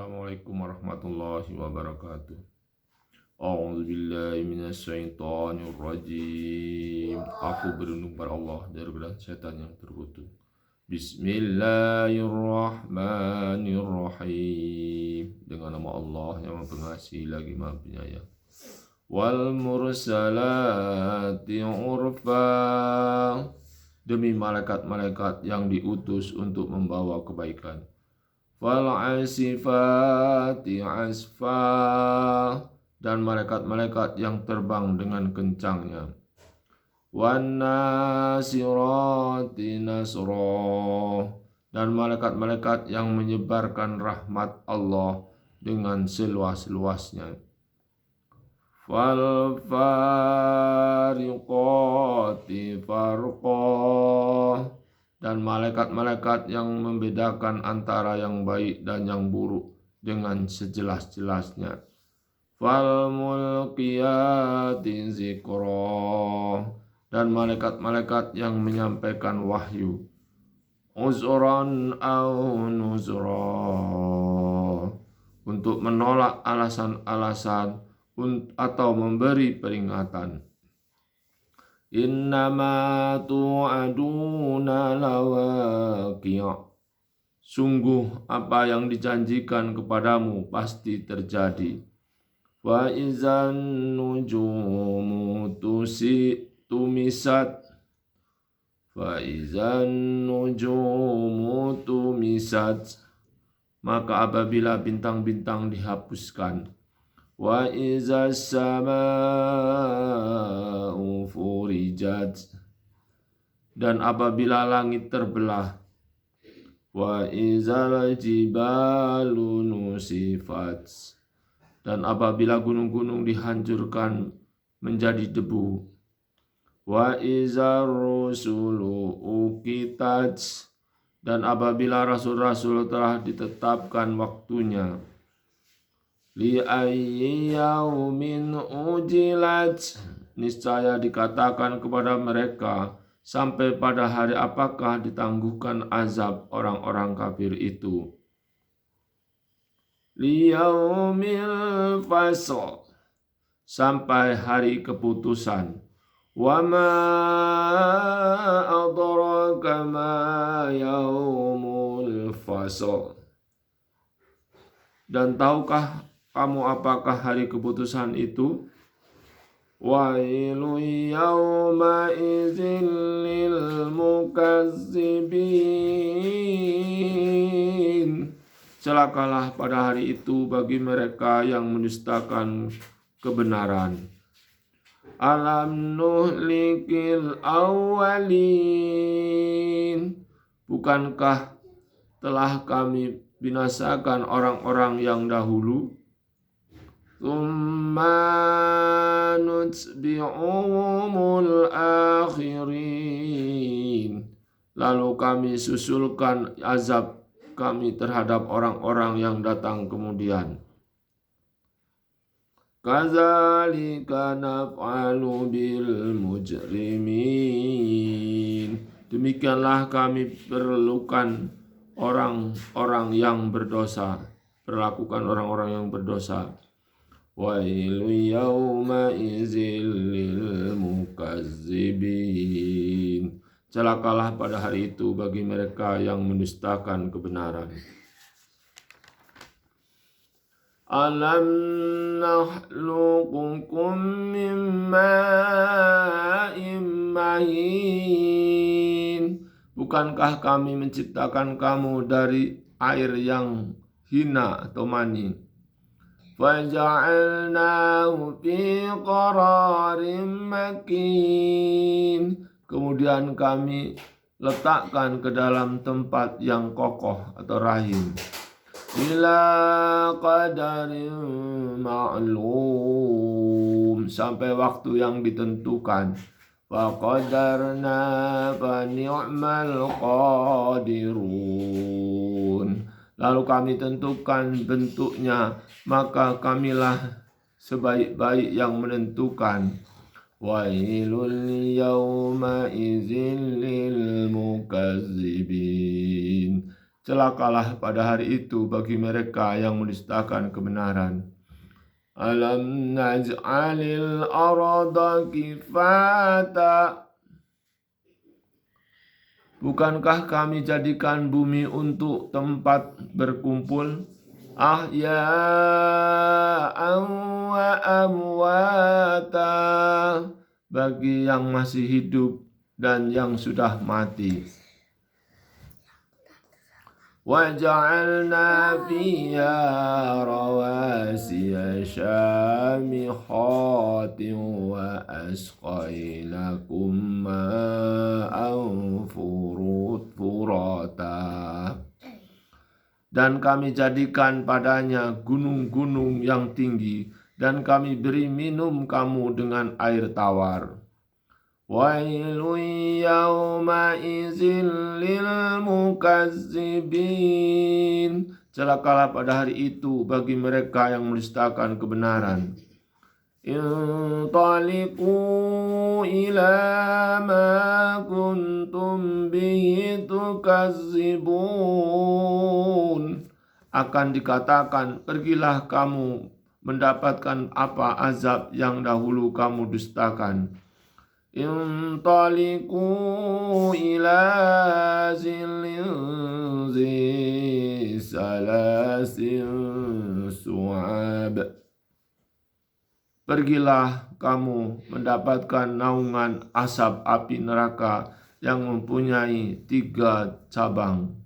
Assalamualaikum warahmatullahi wabarakatuh. A'udzubillahi minasyaitonirrajim. Aku berlindung pada Allah dari godaan setan yang terkutuk. Bismillahirrahmanirrahim. Dengan nama Allah yang Maha Pengasih lagi Maha Penyayang. Wal mursalati urfa. Demi malaikat-malaikat yang diutus untuk membawa kebaikan. Wal asifati asfa, dan malaikat-malaikat yang terbang dengan kencangnya. Wan nasirati nasra, dan malaikat-malaikat yang menyebarkan rahmat Allah dengan seluas-luasnya. Fal fariqati farqa, dan malaikat-malaikat yang membedakan antara yang baik dan yang buruk dengan sejelas-jelasnya. Fal mulqiyati zikra, dan malaikat-malaikat yang menyampaikan wahyu. Uzran au nuzra, untuk menolak alasan-alasan atau memberi peringatan. Innama tu'aduna lawaqi', sungguh apa yang dijanjikan kepadamu pasti terjadi. Wa izan nujumu tumisat, fa izan nujumu tumisat, maka apabila bintang-bintang dihapuskan. Wa izas sama'u furijat, dan apabila langit terbelah. Wa izal jibalu nusifat, dan apabila gunung-gunung dihancurkan menjadi debu. Wa izar rusulu uqitat, dan apabila rasul-rasul telah ditetapkan waktunya. Li ayyi yaumin ujilat, niscaya dikatakan kepada mereka, sampai pada hari apakah ditangguhkan azab orang-orang kafir itu. Li yaumil fasl, sampai hari keputusan. Wa ma adraka ma yaumul fasl, dan tahukah kamu apakah hari keputusan itu? Wailu yawma idzin lil mukazzibin, celakalah pada hari itu bagi mereka yang mendustakan kebenaran. Alam nuhlikil awwalin, bukankah telah kami binasakan orang-orang yang dahulu? Tsumma nutbi'umul akhirin, lalu kami susulkan azab kami terhadap orang-orang yang datang kemudian. Kadzalika naf'alu bil mujrimin, demikianlah kami perlakukan orang-orang yang berdosa. Wailu yawma idzil lil mukazzibin, celakalah pada hari itu bagi mereka yang mendustakan kebenaran. Alam nakhluqukum min ma'in mahin, bukankah kami menciptakan kamu dari air yang hina atau mani? Faja'alnahu fi qararin makin, kemudian kami letakkan ke dalam tempat yang kokoh atau rahim. Ila qadarin ma'lum, sampai waktu yang ditentukan. Faqadarna fa ni'mal qadirun, lalu kami tentukan bentuknya, maka kamilah sebaik-baik yang menentukan. Wailul yawma idzin lil mukazzibin, Celakalah pada hari itu bagi mereka yang mendustakan kebenaran. Alam naj'alil arda kifata. Bukankah kami jadikan bumi untuk tempat berkumpul? Ahya'an wa amwata, bagi yang masih hidup dan yang sudah mati. وَجَعَلْنَا فِيهَا رَوَاسِيَ شَامِخَاتٍ وَأَسْقَيْنَاكُم مَّاءً فُرَاتًا. Dan kami jadikan padanya gunung-gunung yang tinggi, dan kami beri minum kamu dengan air tawar. Wailun yawma'izin lil mukazzibin. Celakalah pada hari itu bagi mereka yang mendustakan kebenaran. Intaliqu ila ma kuntum bihi tukazzibun. Akan dikatakan, pergilah kamu mendapatkan apa azab yang dahulu kamu dustakan. Intaliqu ila zillin zi salasin su'ab. Pergilah kamu mendapatkan naungan asap api neraka yang mempunyai 3 cabang.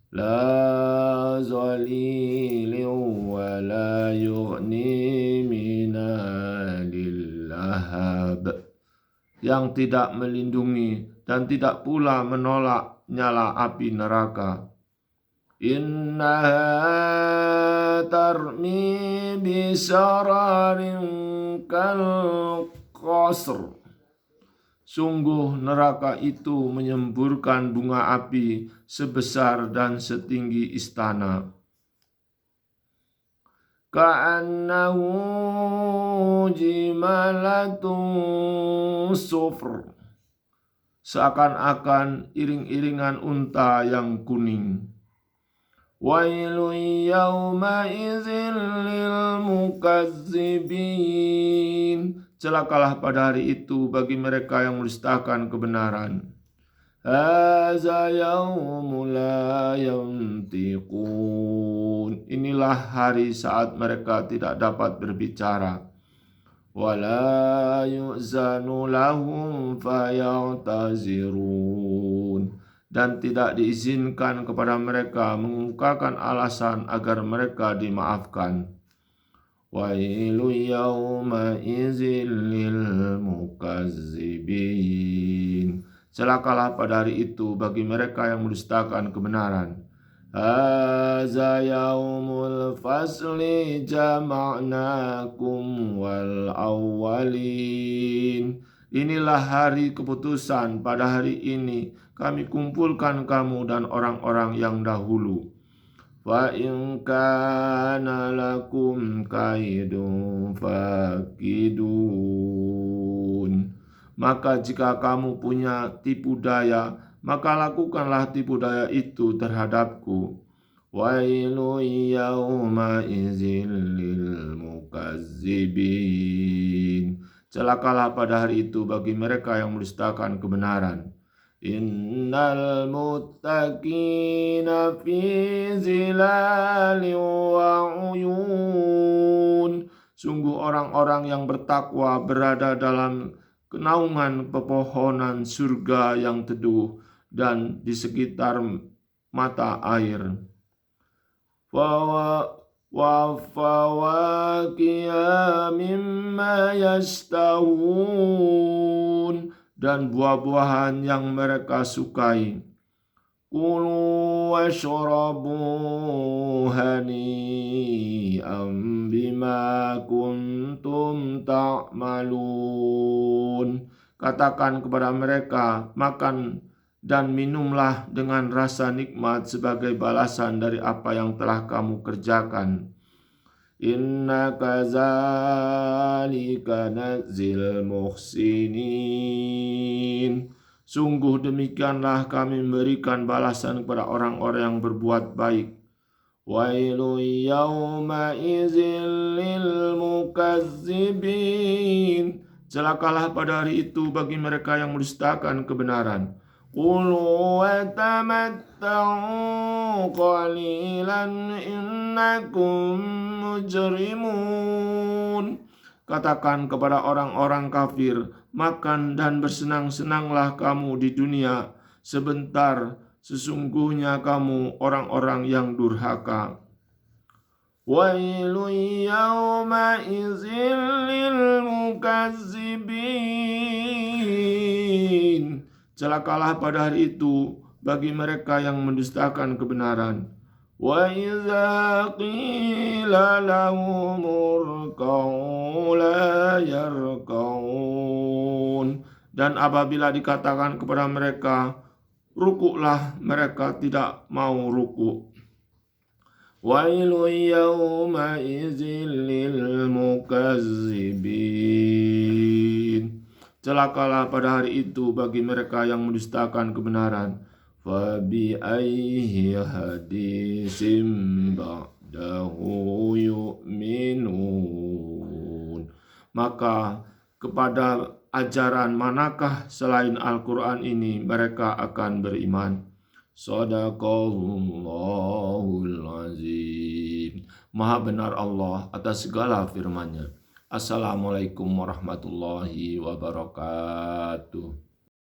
La zalilin wa la yughni minalil lahab. Yang tidak melindungi dan tidak pula menolak nyala api neraka. Innaha tarmi bisararin kal qasr. Sungguh neraka itu menyemburkan bunga api sebesar dan setinggi istana. Ka'annahu jimalatun sufr. Seakan-akan iring-iringan unta yang kuning. Wailun yawma izin lil mukazzibin. Celakalah pada hari itu bagi mereka yang mendustakan kebenaran. Hadza yaumul la yantiqun. Inilah hari saat mereka tidak dapat berbicara. Wala yu'zanu lahum fayatazirun. Dan tidak diizinkan kepada mereka mengungkapkan alasan agar mereka dimaafkan. Wailu yawma izin lil mukazzibin. Celakalah pada hari itu bagi mereka yang mendustakan kebenaran. Hadza yaumul fasli jama'nakum wal awwalin. Inilah hari keputusan, pada hari ini kami kumpulkan kamu dan orang-orang yang dahulu. Fa in kana lakum kaidun fakidun. Maka jika kamu punya tipu daya, maka lakukanlah tipu daya itu terhadapku. Wailu yawma izin lil mukazzibin. Celakalah pada hari itu bagi mereka yang mendustakan kebenaran. Innal muttaqina fi zilalin wa uyun. Sungguh orang-orang yang bertakwa berada dalam kenaungan pepohonan surga yang teduh dan di sekitar mata air. Wa fawakiya mimma yastahun. Dan buah-buahan yang mereka sukai. Kulu washrabu hani'an bima kuntum ta'malun. Katakan kepada mereka, makan dan minumlah dengan rasa nikmat sebagai balasan dari apa yang telah kamu kerjakan. Inna kazalika nazil muhsinin. Sungguh demikianlah kami memberikan balasan kepada orang-orang yang berbuat baik. Wailun yawma idzil lil mukazzibin. Celakalah pada hari itu bagi mereka yang mendustakan kebenaran. Qulu wa tamatta'u qalilan innakum mujrimun. Katakan kepada orang-orang kafir, makan dan bersenang-senanglah kamu di dunia sebentar, sesungguhnya kamu orang-orang yang durhaka. Wailun yawma idzil lil mukazzibin. Celakalah pada hari itu bagi mereka yang mendustakan kebenaran. Wa idza qila lahum urka'u la yarka'un. Dan apabila dikatakan kepada mereka, rukuklah, mereka tidak mau rukuk. Wailun yawma idzil lil mukazzibin. Celakalah pada hari itu bagi mereka yang mendustakan kebenaran. Fabi ayyi hadisim ba'dahu yu'minun. Maka kepada ajaran manakah selain Al-Quran ini mereka akan beriman? Shadaqallahul azim. Maha benar Allah atas segala firman-Nya. Assalamualaikum warahmatullahi wabarakatuh.